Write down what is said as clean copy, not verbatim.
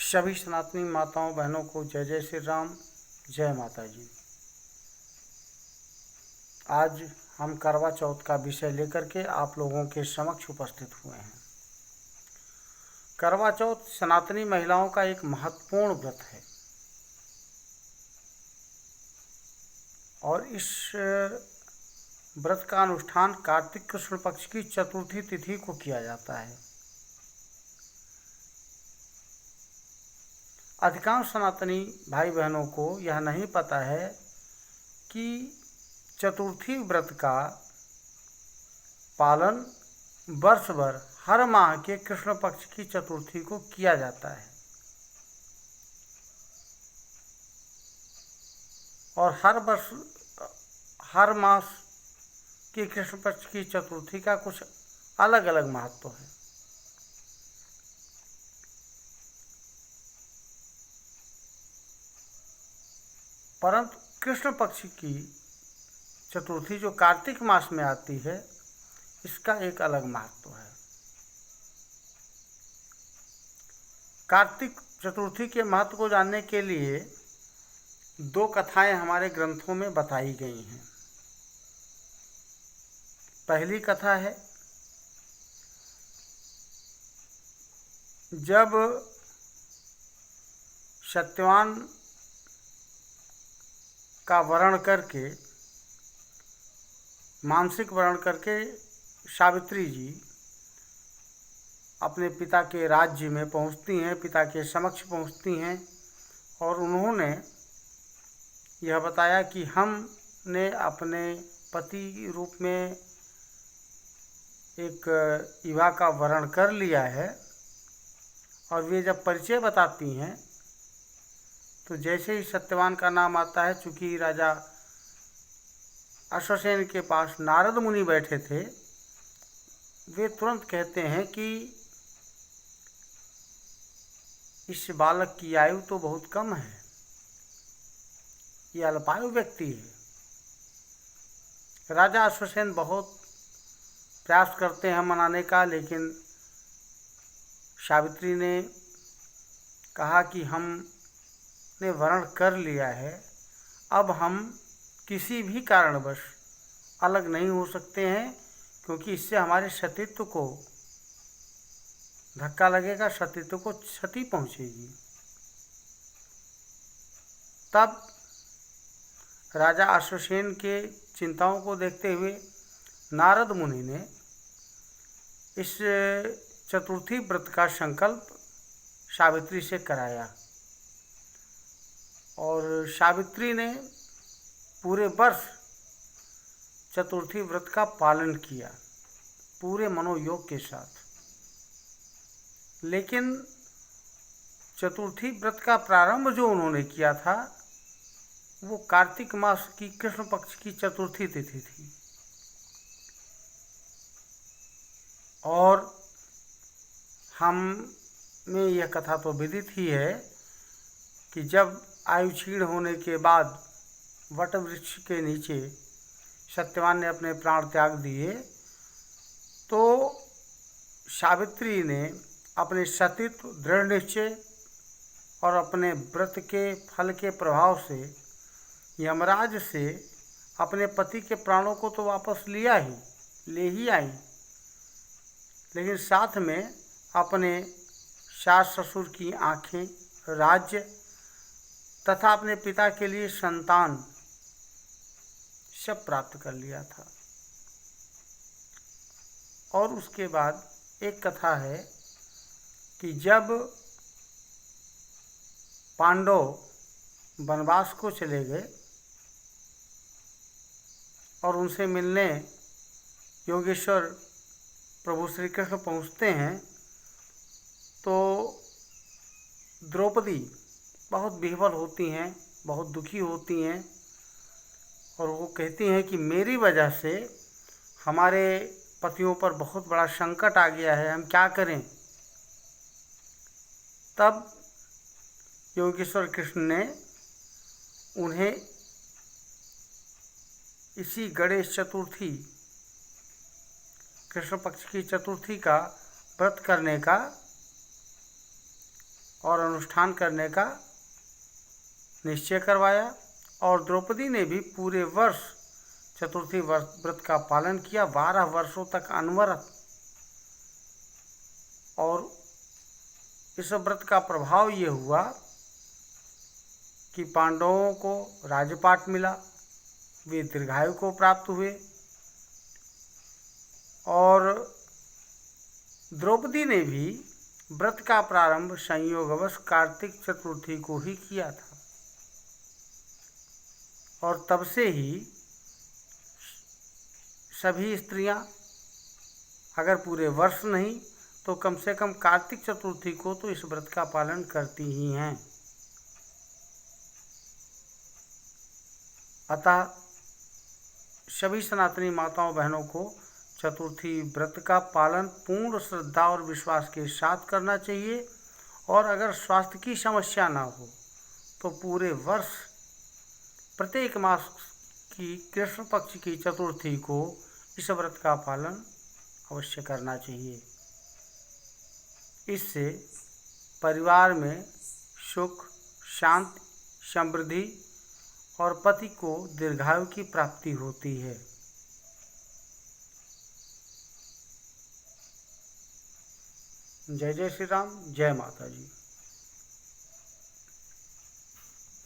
सभी सनातनी माताओं बहनों को जय जय श्री राम, जय माता जी। आज हम करवा चौथ का विषय लेकर के आप लोगों के समक्ष उपस्थित हुए हैं। करवा चौथ सनातनी महिलाओं का एक महत्वपूर्ण व्रत है और इस व्रत का अनुष्ठान कार्तिक कृष्ण पक्ष की चतुर्थी तिथि को किया जाता है। अधिकांश सनातनी भाई बहनों को यह नहीं पता है कि चतुर्थी व्रत का पालन वर्ष भर हर माह के कृष्ण पक्ष की चतुर्थी को किया जाता है और हर मास की कृष्ण पक्ष की चतुर्थी का कुछ अलग अलग महत्व है। परंतु कृष्ण पक्ष की चतुर्थी जो कार्तिक मास में आती है, इसका एक अलग महत्व है। कार्तिक चतुर्थी के महत्व को जानने के लिए दो कथाएं हमारे ग्रंथों में बताई गई हैं। पहली कथा है, जब सत्यवान का वरण करके, मानसिक वरण करके सावित्री जी अपने पिता के राज्य में पहुंचती हैं, पिता के समक्ष पहुंचती हैं और उन्होंने यह बताया कि हमने अपने पति रूप में एक युवा का वरण कर लिया है। और वे जब परिचय बताती हैं तो जैसे ही सत्यवान का नाम आता है, चूँकि राजा अश्वसेन के पास नारद मुनि बैठे थे, वे तुरंत कहते हैं कि इस बालक की आयु तो बहुत कम है, ये अल्पायु व्यक्ति है। राजा अश्वसेन बहुत प्रयास करते हैं मनाने का, लेकिन सावित्री ने कहा कि हमने वरण कर लिया है, अब हम किसी भी कारणवश अलग नहीं हो सकते हैं, क्योंकि इससे हमारे सतीत्व को धक्का लगेगा, सतीत्व को क्षति पहुंचेगी। तब राजा अश्वसेन के चिंताओं को देखते हुए नारद मुनि ने इस चतुर्थी व्रत का संकल्प सावित्री से कराया और सावित्री ने पूरे वर्ष चतुर्थी व्रत का पालन किया पूरे मनोयोग के साथ। लेकिन चतुर्थी व्रत का प्रारंभ जो उन्होंने किया था, वो कार्तिक मास की कृष्ण पक्ष की चतुर्थी तिथि थी और हम में यह कथा तो विदित ही है कि जब आयु क्षीण होने के बाद वट वृक्ष के नीचे सत्यवान ने अपने प्राण त्याग दिए, तो सावित्री ने अपने सतीत्व, दृढ़ निश्चय और अपने व्रत के फल के प्रभाव से यमराज से अपने पति के प्राणों को तो वापस ले ही आई, लेकिन साथ में अपने सास ससुर की आँखें, राज्य तथा अपने पिता के लिए संतान सब प्राप्त कर लिया था। और उसके बाद एक कथा है कि जब पांडव वनवास को चले गए और उनसे मिलने योगेश्वर प्रभु श्री कृष्ण पहुँचते हैं, तो द्रौपदी बहुत विह्वल होती हैं, बहुत दुखी होती हैं और वो कहती हैं कि मेरी वजह से हमारे पतियों पर बहुत बड़ा संकट आ गया है, हम क्या करें। तब योगेश्वर कृष्ण ने उन्हें इसी गणेश चतुर्थी, कृष्ण पक्ष की चतुर्थी का व्रत करने का और अनुष्ठान करने का निश्चय करवाया। और द्रौपदी ने भी पूरे वर्ष चतुर्थी व्रत का पालन किया, 12 वर्षों तक अनवरत। और इस व्रत का प्रभाव ये हुआ कि पांडवों को राजपाट मिला, वे दीर्घायु को प्राप्त हुए। और द्रौपदी ने भी व्रत का प्रारंभ संयोगवश कार्तिक चतुर्थी को ही किया था। और तब से ही सभी स्त्रियां अगर पूरे वर्ष नहीं तो कम से कम कार्तिक चतुर्थी को तो इस व्रत का पालन करती ही हैं। अतः सभी सनातनी माताओं बहनों को चतुर्थी व्रत का पालन पूर्ण श्रद्धा और विश्वास के साथ करना चाहिए। और अगर स्वास्थ्य की समस्या ना हो तो पूरे वर्ष प्रत्येक मास की कृष्ण पक्ष की चतुर्थी को इस व्रत का पालन अवश्य करना चाहिए। इससे परिवार में सुख, शांति, समृद्धि और पति को दीर्घायु की प्राप्ति होती है। जय जय श्री राम, जय माता जी।